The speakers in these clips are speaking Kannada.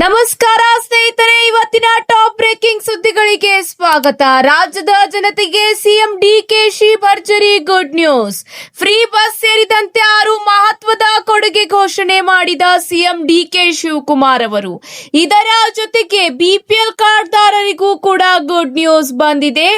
ನಮಸ್ಕಾರ ಸ್ನೇಹಿತರೆ, ಇವತ್ತಿನ ಟಾಪ್ ಬ್ರೇಕಿಂಗ್ ಸುದ್ದಿಗಳಿಗೆ ಸ್ವಾಗತ. ರಾಜ್ಯದ ಜನತೆಗೆ ಸಿಎಂ ಡಿಕೆಶಿ ಭರ್ಜರಿ ಗುಡ್ ನ್ಯೂಸ್. ಫ್ರೀ ಬಸ್ ಸೇರಿದಂತೆ 6 ಮಹತ್ವದ ಕೊಡುಗೆ ಘೋಷಣೆ ಮಾಡಿದ ಸಿಎಂ ಡಿಕೆ ಶಿವಕುಮಾರ್ ಅವರು. ಇದರ ಜೊತೆಗೆ ಬಿಪಿಎಲ್ ಕಾರ್ಡ್ದಾರರಿಗೂ ಕೂಡ ಗುಡ್ ನ್ಯೂಸ್ ಬಂದಿದೆ.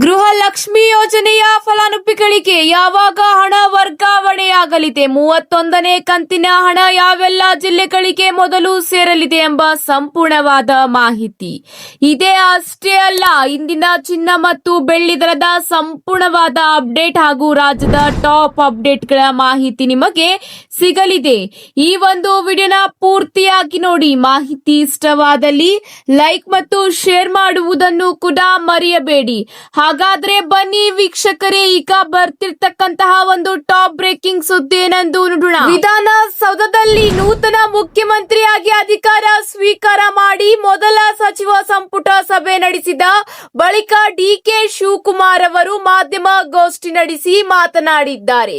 ಗೃಹ ಲಕ್ಷ್ಮಿ ಯೋಜನೆಯ ಫಲಾನುಭವಿಗಳಿಗೆ ಯಾವಾಗ ಹಣ ವರ್ಗಾವಣೆಯಾಗಲಿದೆ, 31ನೇ ಕಂತಿನ ಹಣ ಯಾವೆಲ್ಲ ಜಿಲ್ಲೆಗಳಿಗೆ ಮೊದಲು ಸೇರಲಿದೆ ಎಂಬ ಸಂಪೂರ್ಣವಾದ ಮಾಹಿತಿ ಇದೆ. ಅಷ್ಟೇ ಅಲ್ಲ, ಇಂದಿನ ಚಿನ್ನ ಮತ್ತು ಬೆಳ್ಳಿ ದರದ ಸಂಪೂರ್ಣವಾದ ಅಪ್ಡೇಟ್ ಹಾಗೂ ರಾಜ್ಯದ ಟಾಪ್ ಅಪ್ಡೇಟ್ಗಳ ಮಾಹಿತಿ ನಿಮಗೆ ಸಿಗಲಿದೆ. ಈ ಒಂದು ವಿಡಿಯೋನ ಪೂರ್ತಿಯಾಗಿ ನೋಡಿ. ಮಾಹಿತಿ ಇಷ್ಟವಾದಲ್ಲಿ ಲೈಕ್ ಮತ್ತು ಶೇರ್ ಮಾಡುವುದನ್ನು ಕೂಡ ಮರೆಯಬೇಡಿ. ಹಾಗಾದ್ರೆ ಬನ್ನಿ ವೀಕ್ಷಕರೇ, ಈಗ ಬರ್ತಿರ್ತಕ್ಕಂತಹ ಒಂದು ಟಾಪ್ ಬ್ರೇಕಿಂಗ್ ಸುದ್ದಿ ಏನೆಂದು ನೋಡೋಣ. ವಿಧಾನಸೌಧದಲ್ಲಿ ನೂತನ ಮುಖ್ಯಮಂತ್ರಿಯಾಗಿ ಅಧಿಕಾರ ಸ್ವೀಕಾರ ಮಾಡಿ ಮೊದಲ ಸಚಿವ ಸಂಪುಟ ಸಭೆ ನಡೆಸಿದ ಬಳಿಕ ಡಿಕೆ ಶಿವಕುಮಾರ್ ಅವರು ಮಾಧ್ಯಮಗೋಷ್ಠಿ ನಡೆಸಿ ಮಾತನಾಡಿದ್ದಾರೆ.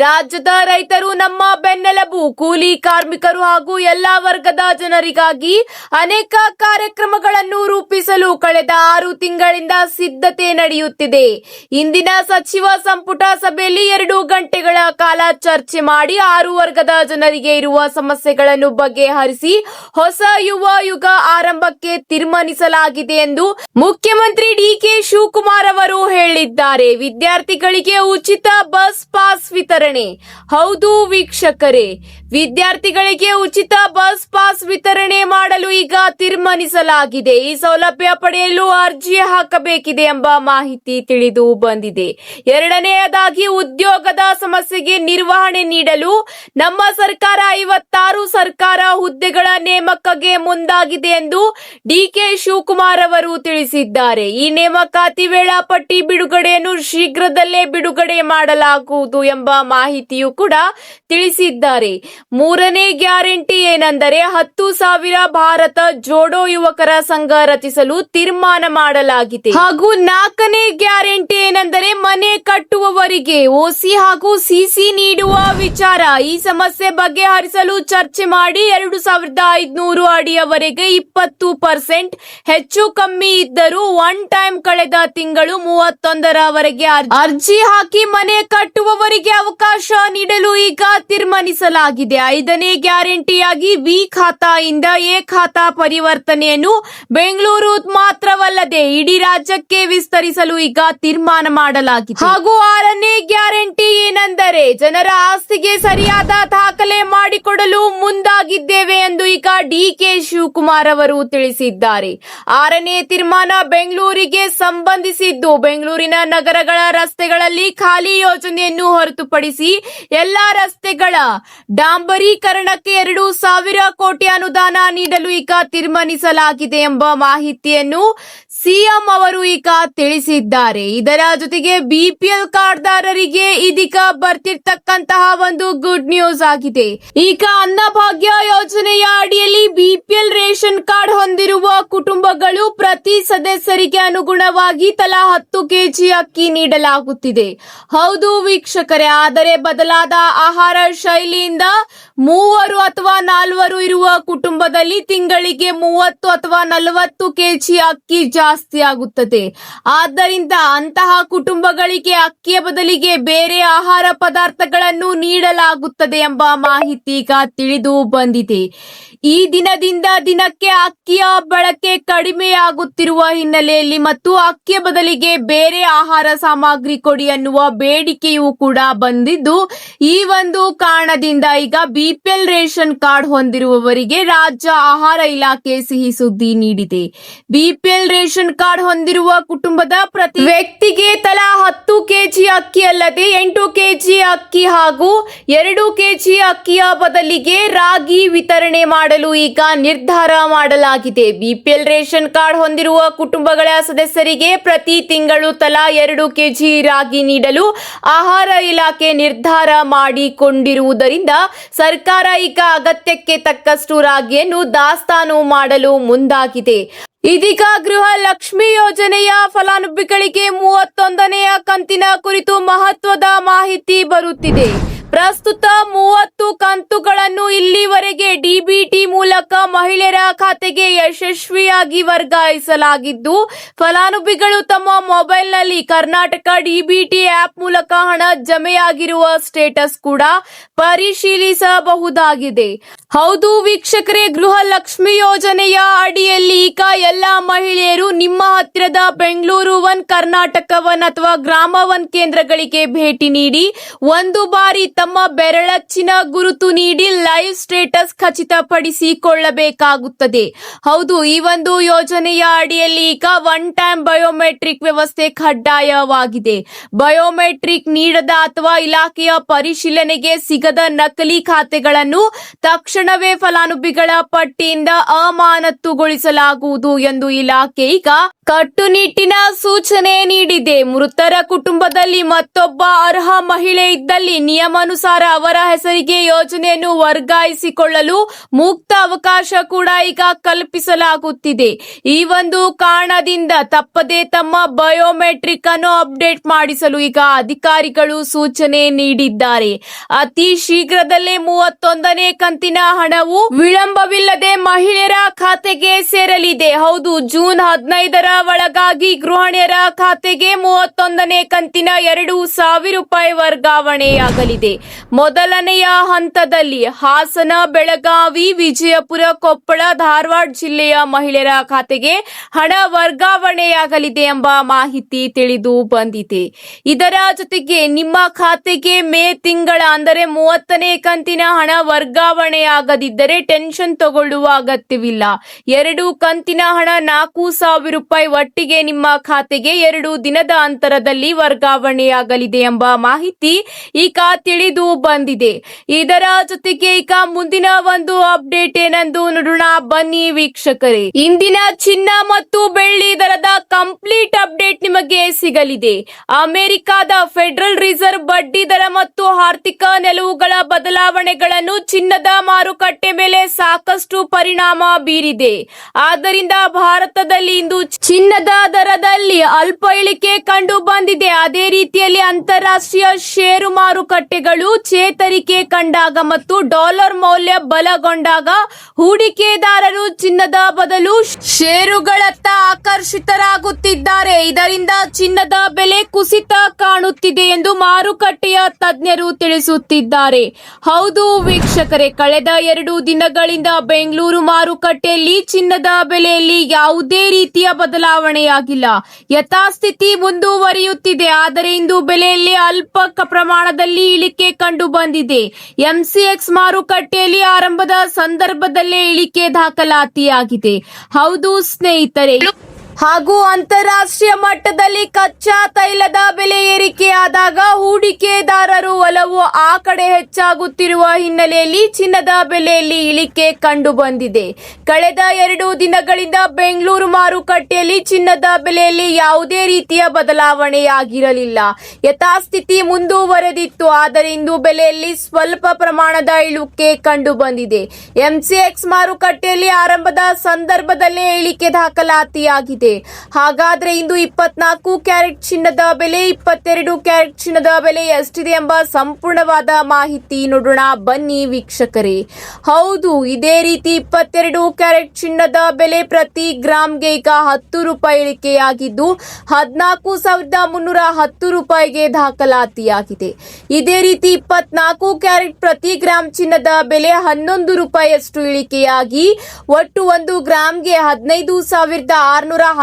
ರಾಜ್ಯದ ರೈತರು ನಮ್ಮ ಬೆನ್ನೆಲುಬು, ಕೂಲಿ ಕಾರ್ಮಿಕರು ಹಾಗೂ ಎಲ್ಲಾ ವರ್ಗದ ಜನರಿಗಾಗಿ ಅನೇಕ ಕಾರ್ಯಕ್ರಮಗಳನ್ನು ರೂಪಿಸಲು ಕಳೆದ 6 ತಿಂಗಳಿಂದ ಸಿದ್ಧತೆ ನಡೆಯುತ್ತಿದೆ. ಇಂದಿನ ಸಚಿವ ಸಂಪುಟ ಸಭೆಯಲ್ಲಿ 2 ಗಂಟೆಗಳ ಕಾಲ ಚರ್ಚೆ ಮಾಡಿ 6 ವರ್ಗದ ಜನರಿಗೆ ಇರುವ ಸಮಸ್ಯೆಗಳನ್ನು ಬಗೆಹರಿಸಿ ಹೊಸ ಯುವ ಯುಗ ಆರಂಭಕ್ಕೆ ತೀರ್ಮಾನಿಸಲಾಗಿದೆ ಎಂದು ಮುಖ್ಯಮಂತ್ರಿ ಡಿಕೆ ಶಿವಕುಮಾರ್ ಅವರು ಹೇಳಿದ್ದಾರೆ. ವಿದ್ಯಾರ್ಥಿಗಳಿಗೆ ಉಚಿತ ಬಸ್ ಪಾಸ್ ವಿತರಣೆ. ಹೌದು ವೀಕ್ಷಕರೇ, ವಿದ್ಯಾರ್ಥಿಗಳಿಗೆ ಉಚಿತ ಬಸ್ ಪಾಸ್ ವಿತರಣೆ ಮಾಡಲು ಈಗ ತೀರ್ಮಾನಿಸಲಾಗಿದೆ. ಈ ಸೌಲಭ್ಯ ಪಡೆಯಲು ಅರ್ಜಿ ಹಾಕಬೇಕಿದೆ ಎಂಬ ಮಾಹಿತಿ ತಿಳಿದು ಬಂದಿದೆ. ಎರಡನೆಯದಾಗಿ, ಉದ್ಯೋಗದ ಸಮಸ್ಯೆಗೆ ನಿರ್ವಹಣೆ ನೀಡಲು ನಮ್ಮ ಸರ್ಕಾರ 56 ಸರ್ಕಾರ ಹುದ್ದೆಗಳ ನೇಮಕಕ್ಕೆ ಮುಂದಾಗಿದೆ ಎಂದು ಡಿಕೆ ಶಿವಕುಮಾರ್ ಅವರು ತಿಳಿಸಿದ್ದಾರೆ. ಈ ನೇಮಕಾತಿ ವೇಳಾಪಟ್ಟಿ ಬಿಡುಗಡೆಯನ್ನು ಶೀಘ್ರದಲ್ಲೇ ಬಿಡುಗಡೆ ಮಾಡಲಾಗುವುದು ಎಂಬ ಮಾಹಿತಿಯು ಕೂಡ ತಿಳಿಸಿದ್ದಾರೆ. 3ನೇ ಗ್ಯಾರಂಟಿ ಏನೆಂದರೆ 10,000 ಭಾರತ ಜೋಡೋ ಯುವಕರ ಸಂಘ ರಚಿಸಲು ತೀರ್ಮಾನ ಮಾಡಲಾಗಿದೆ. ಹಾಗೂ 4ನೇ ಗ್ಯಾರಂಟಿ ಏನೆಂದರೆ ಮನೆ ಕಟ್ಟುವವರಿಗೆ ಓಸಿ ಹಾಗೂ ಸಿಸಿ ನೀಡುವ ವಿಚಾರ. ಈ ಸಮಸ್ಯೆ ಬಗೆಹರಿಸಲು ಚರ್ಚೆ ಮಾಡಿ 2,500 ಅಡಿಯವರೆಗೆ 20% ಹೆಚ್ಚು ಕಮ್ಮಿ ಇದ್ದರೂ ಒನ್ ಟೈಮ್ ಕಳೆದ ತಿಂಗಳು 31ರವರೆಗೆ ಅರ್ಜಿ ಹಾಕಿ ಮನೆ ಕಟ್ಟುವವರಿಗೆ ಅವಕಾಶ ನೀಡಲು ಈಗ ತೀರ್ಮಾನಿಸಲಾಗಿದೆ. 5ನೇ ಗ್ಯಾರಂಟಿಯಾಗಿ ವಿ ಖಾತಾಯಿಂದ ಎ ಖಾತಾ ಪರಿವರ್ತನೆಯನ್ನು ಬೆಂಗಳೂರು ಮಾತ್ರವಲ್ಲದೆ ಇಡೀ ರಾಜ್ಯಕ್ಕೆ ವಿಸ್ತರಿಸಲು ಈಗ ತೀರ್ಮಾನ ಮಾಡಲಾಗಿದೆ. ಹಾಗೂ 6ನೇ ಗ್ಯಾರಂಟಿ ಏನೆಂದರೆ ಜನರ ಆಸ್ತಿಗೆ ಸರಿಯಾದ ದಾಖಲೆ ಮಾಡಿಕೊಡಲು ಮುಂದಾಗಿದ್ದೇವೆ ಎಂದು ಈಗ ಡಿಕೆ ಶಿವಕುಮಾರ್ ಅವರು ತಿಳಿಸಿದ್ದಾರೆ. 6ನೇ ತೀರ್ಮಾನ ಬೆಂಗಳೂರಿಗೆ ಸಂಬಂಧಿಸಿದ್ದು. ಬೆಂಗಳೂರಿನ ನಗರಗಳ ರಸ್ತೆಗಳಲ್ಲಿ ಖಾಲಿ ಯೋಜನೆಯನ್ನು ಹೊರತುಪಡಿಸಿ ಎಲ್ಲಾ ರಸ್ತೆಗಳ ಡಾಂಬರೀಕರಣಕ್ಕೆ 2,000 ಕೋಟಿ ಅನುದಾನ ನೀಡಲು ಈಗ ತೀರ್ಮಾನಿಸಲಾಗಿದೆ ಎಂಬ ಮಾಹಿತಿಯನ್ನು ಸಿಎಂ ಅವರು ಈಗ ತಿಳಿಸಿದ್ದಾರೆ. ಇದರ ಜೊತೆಗೆ ಬಿಪಿಎಲ್ ಕಾರ್ಡ್ದಾರರಿಗೆ ಇದೀಗ ಬರ್ತಿರ್ತಕ್ಕಂತಹ ಒಂದು ಗುಡ್ ನ್ಯೂಸ್ ಆಗಿದೆ. ಈಗ ಅನ್ನಭಾಗ್ಯ ಯೋಜನೆಯ ಅಡಿಯಲ್ಲಿ ಬಿಪಿಎಲ್ ರೇಷನ್ ಕಾರ್ಡ್ ಹೊಂದಿರುವ ಕುಟುಂಬಗಳು ಪ್ರತಿ ಸದಸ್ಯರಿಗೆ ಅನುಗುಣವಾಗಿ ತಲಾ 10 ಕೆಜಿ ಅಕ್ಕಿ ನೀಡಲಾಗುತ್ತಿದೆ. ಹೌದು ವೀಕ್ಷಕರೇ, ಆದರೆ ಬದಲಾದ ಆಹಾರ ಶೈಲಿಯಿಂದ 3 ಅಥವಾ 4 ಇರುವ ಕುಟುಂಬದಲ್ಲಿ ತಿಂಗಳಿಗೆ 30 ಅಥವಾ 40 ಕೆಜಿ ಅಕ್ಕಿ ಜಾಸ್ತಿ ಆಗುತ್ತದೆ. ಆದ್ದರಿಂದ ಅಂತಹ ಕುಟುಂಬಗಳಿಗೆ ಅಕ್ಕಿಯ ಬದಲಿಗೆ ಬೇರೆ ಆಹಾರ ಪದಾರ್ಥಗಳನ್ನು ನೀಡಲಾಗುತ್ತದೆ ಎಂಬ ಮಾಹಿತಿ ಈಗ ತಿಳಿದು ಬಂದಿದೆ. ಈ ದಿನದಿಂದ ದಿನಕ್ಕೆ ಅಕ್ಕಿಯ ಬಳಕೆ ಕಡಿಮೆಯಾಗುತ್ತಿರುವ ಹಿನ್ನೆಲೆಯಲ್ಲಿ ಮತ್ತು ಅಕ್ಕಿಯ ಬದಲಿಗೆ ಬೇರೆ ಆಹಾರ ಸಾಮಗ್ರಿ ಕೊಡಿ ಅನ್ನುವ ಬೇಡಿಕೆಯೂ ಕೂಡ ಬಂದಿದ್ದು, ಈ ಒಂದು ಕಾರಣದಿಂದ ಈಗ ಬಿಪಿಎಲ್ ರೇಷನ್ ಕಾರ್ಡ್ ಹೊಂದಿರುವವರಿಗೆ ರಾಜ್ಯ ಆಹಾರ ಇಲಾಖೆ ಸಿಹಿ ಸುದ್ದಿ ನೀಡಿದೆ. ಬಿಪಿಎಲ್ ರೇಷನ್ ಕಾರ್ಡ್ ಹೊಂದಿರುವ ಕುಟುಂಬದ ಪ್ರತಿ ವ್ಯಕ್ತಿಗೆ ತಲಾ 10 ಕೆಜಿ ಅಕ್ಕಿ ಅಲ್ಲದೆ 8 ಕೆಜಿ ಅಕ್ಕಿ ಹಾಗೂ 2 ಕೆಜಿ ಅಕ್ಕಿಯ ಬದಲಿಗೆ ರಾಗಿ ವಿತರಣೆ ಮಾಡಲು ಈಗ ನಿರ್ಧಾರ ಮಾಡಲಾಗಿದೆ. ಬಿಪಿಎಲ್ ರೇಷನ್ ಕಾರ್ಡ್ ಹೊಂದಿರುವ ಕುಟುಂಬಗಳ ಸದಸ್ಯರಿಗೆ ಪ್ರತಿ ತಿಂಗಳು ತಲಾ 2 ಕೆಜಿ ರಾಗಿ ನೀಡಲು ಆಹಾರ ಇಲಾಖೆ ನಿರ್ಧಾರ ಮಾಡಿಕೊಂಡಿರುವುದರಿಂದ ಸರ್ಕಾರ ಈಗ ಅಗತ್ಯಕ್ಕೆ ತಕ್ಕಷ್ಟು ರಾಗಿಯನ್ನು ದಾಸ್ತಾನು ಮಾಡಲು ಮುಂದಾಗಿದೆ. ಇದೀಗ ಗೃಹ ಲಕ್ಷ್ಮಿ ಯೋಜನೆಯ ಫಲಾನುಭವಿಗಳಿಗೆ 31ನೇ ಕಂತಿನ ಕುರಿತು ಮಹತ್ವದ ಮಾಹಿತಿ ಬರುತ್ತಿದೆ. ಪ್ರಸ್ತುತ 30 ಕಂತುಗಳನ್ನು ಇಲ್ಲಿವರೆಗೆ ಡಿಬಿಟಿ ಮೂಲಕ ಮಹಿಳೆಯರ ಖಾತೆಗೆ ಯಶಸ್ವಿಯಾಗಿ ವರ್ಗಾಯಿಸಲಾಗಿದ್ದು, ಫಲಾನುಭವಿಗಳು ತಮ್ಮ ಮೊಬೈಲ್ನಲ್ಲಿ ಕರ್ನಾಟಕ ಡಿಬಿಟಿ ಆಪ್ ಮೂಲಕ ಹಣ ಜಮೆಯಾಗಿರುವ ಸ್ಟೇಟಸ್ ಕೂಡ ಪರಿಶೀಲಿಸಬಹುದಾಗಿದೆ. ಹೌದು ವೀಕ್ಷಕರೇ, ಗೃಹಲಕ್ಷ್ಮಿ ಯೋಜನೆಯ ಅಡಿಯಲ್ಲಿ ಈಗ ಎಲ್ಲಾ ಮಹಿಳೆಯರು ನಿಮ್ಮ ಹತ್ತಿರದ ಬೆಂಗಳೂರು 1, ಕರ್ನಾಟಕ 1 ಅಥವಾ ಗ್ರಾಮ 1 ಕೇಂದ್ರಗಳಿಗೆ ಭೇಟಿ ನೀಡಿ ಒಂದು ಬಾರಿ ತಮ್ಮ ಬೆರಳಚ್ಚಿನ ಗುರುತು ನೀಡಿ ಲೈವ್ ಸ್ಟೇಟಸ್ ಖಚಿತಪಡಿಸಿಕೊಳ್ಳಬೇಕಾಗುತ್ತದೆ. ಹೌದು, ಈ ಒಂದು ಯೋಜನೆಯ ಅಡಿಯಲ್ಲಿ ಈಗ ಒನ್ ಟೈಮ್ ಬಯೋಮೆಟ್ರಿಕ್ ವ್ಯವಸ್ಥೆ ಕಡ್ಡಾಯವಾಗಿದೆ. ಬಯೋಮೆಟ್ರಿಕ್ ನೀಡದ ಅಥವಾ ಇಲಾಖೆಯ ಪರಿಶೀಲನೆಗೆ ಸಿಗದ ನಕಲಿ ಖಾತೆಗಳನ್ನು ತಕ್ಷಣವೇ ಫಲಾನುಭವಿಗಳ ಪಟ್ಟಿಯಿಂದ ಅಮಾನತುಗೊಳಿಸಲಾಗುವುದು ಎಂದು ಇಲಾಖೆ ಈಗ ಕಟ್ಟುನಿಟ್ಟಿನ ಸೂಚನೆ ನೀಡಿದೆ. ಮೃತರ ಕುಟುಂಬದಲ್ಲಿ ಮತ್ತೊಬ್ಬ ಅರ್ಹ ಮಹಿಳೆ ಇದ್ದಲ್ಲಿ ನಿಯಮಾನುಸಾರ ಅವರ ಹೆಸರಿಗೆ ಯೋಜನೆಯನ್ನು ವರ್ಗಾಯಿಸಿಕೊಳ್ಳಲು ಮುಕ್ತ ಅವಕಾಶ ಕೂಡ ಈಗ ಕಲ್ಪಿಸಲಾಗುತ್ತಿದೆ. ಈ ಒಂದು ಕಾರಣದಿಂದ ತಪ್ಪದೆ ತಮ್ಮ ಬಯೋಮೆಟ್ರಿಕ್ ಅನ್ನು ಅಪ್ಡೇಟ್ ಮಾಡಿಸಲು ಈಗ ಅಧಿಕಾರಿಗಳು ಸೂಚನೆ ನೀಡಿದ್ದಾರೆ. ಅತಿ ಶೀಘ್ರದಲ್ಲೇ 31ನೇ ಕಂತಿನ ಹಣವು ವಿಳಂಬವಿಲ್ಲದೆ ಮಹಿಳೆಯರ ಖಾತೆಗೆ ಸೇರಲಿದೆ. ಹೌದು, ಜೂನ್ 15ರ ಒಳಗಾಗಿ ಗೃಹಿಣಿಯರ ಖಾತೆಗೆ 31ನೇ ಕಂತಿನ 2,000 ರೂಪಾಯಿ ವರ್ಗಾವಣೆಯಾಗಲಿದೆ. ಮೊದಲನೆಯ ಹಂತದಲ್ಲಿ ಹಾಸನ, ಬೆಳಗಾವಿ, ವಿಜಯಪುರ, ಕೊಪ್ಪಳ, ಧಾರವಾಡ ಜಿಲ್ಲೆಯ ಮಹಿಳೆಯರ ಖಾತೆಗೆ ಹಣ ವರ್ಗಾವಣೆಯಾಗಲಿದೆ ಎಂಬ ಮಾಹಿತಿ ತಿಳಿದು ಬಂದಿದೆ. ಇದರ ಜೊತೆಗೆ ನಿಮ್ಮ ಖಾತೆಗೆ ಮೇ ತಿಂಗಳ ಅಂದರೆ 30ನೇ ಕಂತಿನ ಹಣ ವರ್ಗಾವಣೆಯಾಗದಿದ್ದರೆ ಟೆನ್ಷನ್ ತಗೊಳ್ಳುವ ಅಗತ್ಯವಿಲ್ಲ. 2 ಕಂತಿನ ಹಣ 4,000 ರೂಪಾಯಿ ಒಟ್ಟಿಗೆ ನಿಮ್ಮ ಖಾತೆಗೆ 2 ದಿನದ ಅಂತರದಲ್ಲಿ ವರ್ಗಾವಣೆಯಾಗಲಿದೆ ಎಂಬ ಮಾಹಿತಿ ಈಗ ತಿಳಿದು ಬಂದಿದೆ. ಇದರ ಜೊತೆಗೆ ಈಗ ಮುಂದಿನ ಒಂದು ಅಪ್ಡೇಟ್ ಏನೆಂದು ನೋಡೋಣ ಬನ್ನಿ ವೀಕ್ಷಕರೇ. ಇಂದಿನ ಚಿನ್ನ ಮತ್ತು ಬೆಳ್ಳಿ ದರದ ಕಂಪ್ಲೀಟ್ ಅಪ್ಡೇಟ್ ನಿಮಗೆ ಸಿಗಲಿದೆ. ಅಮೆರಿಕದ ಫೆಡರಲ್ ರಿಸರ್ವ್ ಬಡ್ಡಿ ದರ ಮತ್ತು ಆರ್ಥಿಕ ನಿಲುವುಗಳ ಬದಲಾವಣೆಗಳನ್ನು ಚಿನ್ನದ ಮಾರುಕಟ್ಟೆ ಮೇಲೆ ಸಾಕಷ್ಟು ಪರಿಣಾಮ ಬೀರಿದೆ. ಆದ್ದರಿಂದ ಭಾರತದಲ್ಲಿ ಇಂದು ಚಿನ್ನದ ದರದಲ್ಲಿ ಅಲ್ಪ ಇಳಿಕೆ ಕಂಡು ಬಂದಿದೆ. ಅದೇ ರೀತಿಯಲ್ಲಿ ಅಂತಾರಾಷ್ಟ್ರೀಯ ಷೇರು ಮಾರುಕಟ್ಟೆಗಳು ಚೇತರಿಕೆ ಕಂಡಾಗ ಮತ್ತು ಡಾಲರ್ ಮೌಲ್ಯ ಬಲಗೊಂಡಾಗ ಹೂಡಿಕೆದಾರರು ಚಿನ್ನದ ಬದಲು ಷೇರುಗಳತ್ತ ಆಕರ್ಷಿತರಾಗುತ್ತಿದ್ದಾರೆ. ಇದರಿಂದ ಚಿನ್ನದ ಬೆಲೆ ಕುಸಿತ ಕಾಣುತ್ತಿದೆ ಎಂದು ಮಾರುಕಟ್ಟೆಯ ತಜ್ಞರು ತಿಳಿಸುತ್ತಿದ್ದಾರೆ. ಹೌದು ವೀಕ್ಷಕರೇ, ಕಳೆದ 2 ದಿನಗಳಿಂದ ಬೆಂಗಳೂರು ಮಾರುಕಟ್ಟೆಯಲ್ಲಿ ಚಿನ್ನದ ಬೆಲೆಯಲ್ಲಿ ಯಾವುದೇ ರೀತಿಯ ಬದಲಾವಣೆಯಾಗಿಲ್ಲ. ಯಥಾಸ್ಥಿತಿ ಮುಂದುವರಿಯುತ್ತಿದೆ. ಆದರೆ ಇಂದು ಬೆಲೆಯಲ್ಲಿ ಅಲ್ಪ ಪ್ರಮಾಣದಲ್ಲಿ ಇಳಿಕೆ ಕಂಡು ಬಂದಿದೆ. ಎಂಸಿಎಕ್ಸ್ ಮಾರುಕಟ್ಟೆಯಲ್ಲಿ ಆರಂಭದ ಸಂದರ್ಭದಲ್ಲೇ ಇಳಿಕೆ ದಾಖಲಾತಿಯಾಗಿದೆ. ಹೌದು ಸ್ನೇಹಿತರೆ, ಹಾಗೂ ಅಂತಾರಾಷ್ಟ್ರೀಯ ಮಟ್ಟದಲ್ಲಿ ಕಚ್ಚಾ ತೈಲದ ಬೆಲೆ ಏರಿಕೆಯಾದಾಗ ಹೂಡಿಕೆದಾರರು ಒಲವು ಆ ಕಡೆ ಹೆಚ್ಚಾಗುತ್ತಿರುವ ಹಿನ್ನೆಲೆಯಲ್ಲಿ ಚಿನ್ನದ ಬೆಲೆಯಲ್ಲಿ ಇಳಿಕೆ ಕಂಡು ಬಂದಿದೆ. ಕಳೆದ 2 ದಿನಗಳಿಂದ ಬೆಂಗಳೂರು ಮಾರುಕಟ್ಟೆಯಲ್ಲಿ ಚಿನ್ನದ ಬೆಲೆಯಲ್ಲಿ ಯಾವುದೇ ರೀತಿಯ ಬದಲಾವಣೆಯಾಗಿರಲಿಲ್ಲ. ಯಥಾಸ್ಥಿತಿ ಮುಂದುವರೆದಿತ್ತು. ಆದರೆ ಇಂದು ಬೆಲೆಯಲ್ಲಿ ಸ್ವಲ್ಪ ಪ್ರಮಾಣದ ಇಳಿಕೆ ಕಂಡು ಬಂದಿದೆ. ಎಂಸಿಎಕ್ಸ್ ಮಾರುಕಟ್ಟೆಯಲ್ಲಿ ಆರಂಭದ ಸಂದರ್ಭದಲ್ಲೇ ಇಳಿಕೆ ದಾಖಲಾತಿಯಾಗಿದೆ. ಹಾಗಾದ್ರೆ ಇಂದು 24 ಕ್ಯಾರೆಟ್ ಚಿನ್ನದ ಬೆಲೆ, 22 ಕ್ಯಾರೆಟ್ ಚಿನ್ನದ ಬೆಲೆ ಎಷ್ಟಿದೆ ಎಂಬ ಸಂಪೂರ್ಣವಾದ ಮಾಹಿತಿ ನೋಡೋಣ ಬನ್ನಿ ವೀಕ್ಷಕರೇ. ಹೌದು, ಇದೇ ರೀತಿ 22 ಕ್ಯಾರೆಟ್ ಚಿನ್ನದ ಬೆಲೆ ಪ್ರತಿ ಗ್ರಾಮ್ಗೆ ಈಗ 10 ರೂಪಾಯಿ ಇಳಿಕೆಯಾಗಿದ್ದು 14,310 ರೂಪಾಯಿಗೆ ದಾಖಲಾತಿಯಾಗಿದೆ. ಇದೇ ರೀತಿ 24 ಕ್ಯಾರೆಟ್ ಪ್ರತಿ ಗ್ರಾಮ್ ಚಿನ್ನದ ಬೆಲೆ 11 ರೂಪಾಯಿಯಷ್ಟು ಇಳಿಕೆಯಾಗಿ ಒಟ್ಟು 1 ಗ್ರಾಮ್ಗೆ 15,611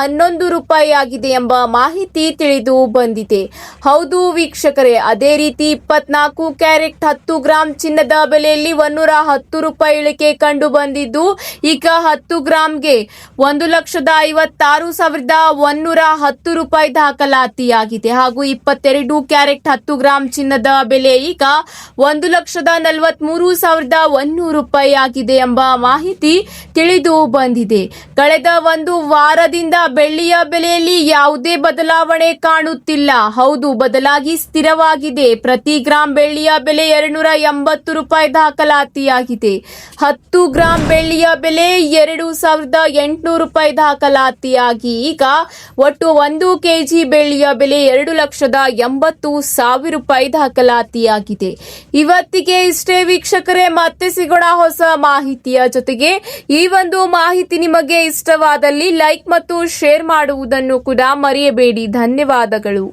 ರೂಪಾಯಿ ಆಗಿದೆ ಎಂಬ ಮಾಹಿತಿ ತಿಳಿದು ಬಂದಿದೆ. ಹೌದು ವೀಕ್ಷಕರೇ, ಅದೇ ರೀತಿ 24 ಕ್ಯಾರೆಟ್ 10 ಗ್ರಾಮ್ ಚಿನ್ನದ ಬೆಲೆಯಲ್ಲಿ 110 ರೂಪಾಯಿ ಇಳಿಕೆ ಕಂಡು ಬಂದಿದ್ದು ಈಗ 10 ಗ್ರಾಮ್ಗೆ 1,56,110 ರೂಪಾಯಿ ದಾಖಲಾತಿಯಾಗಿದೆ. ಹಾಗೂ 22 ಕ್ಯಾರೆಟ್ 10 ಗ್ರಾಮ್ ಚಿನ್ನದ ಬೆಲೆ ಈಗ 1,43,100 ರೂಪಾಯಿ ಆಗಿದೆ ಎಂಬ ಮಾಹಿತಿ ತಿಳಿದು ಬಂದಿದೆ. ಕಳೆದ 1 ವಾರದಿಂದ ಬೆಳ್ಳಿಯ ಬೆಲೆಯಲ್ಲಿ ಯಾವುದೇ ಬದಲಾವಣೆ ಕಾಣುತ್ತಿಲ್ಲ. ಹೌದು, ಬದಲಾಗಿ ಸ್ಥಿರವಾಗಿದೆ. ಪ್ರತಿ ಗ್ರಾಂ ಬೆಳ್ಳಿಯ ಬೆಲೆ 280 ರೂಪಾಯಿ ದಾಖಲಾತಿಯಾಗಿದೆ. 10 ಗ್ರಾಂ ಬೆಳ್ಳಿಯ ಬೆಲೆ 2800 ರೂಪಾಯಿ ದಾಖಲಾತಿಯಾಗಿ ಈಗ ಒಟ್ಟು 1 ಕೆಜಿ ಬೆಳ್ಳಿಯ ಬೆಲೆ 2,80,000 ರೂಪಾಯಿ ದಾಖಲಾತಿಯಾಗಿದೆ. ಇವತ್ತಿಗೆ ಇಷ್ಟೇ ವೀಕ್ಷಕರೇ, ಮತ್ತೆ ಸಿಗೋಣ ಹೊಸ ಮಾಹಿತಿಯ ಜೊತೆಗೆ. ಈ ಒಂದು ಮಾಹಿತಿ ನಿಮಗೆ ಇಷ್ಟವಾದಲ್ಲಿ ಲೈಕ್ ಮತ್ತು ಶೇರ್ ಮಾಡುವುದನ್ನು ಕೂಡ ಮರೆಯಬೇಡಿ. ಧನ್ಯವಾದಗಳು.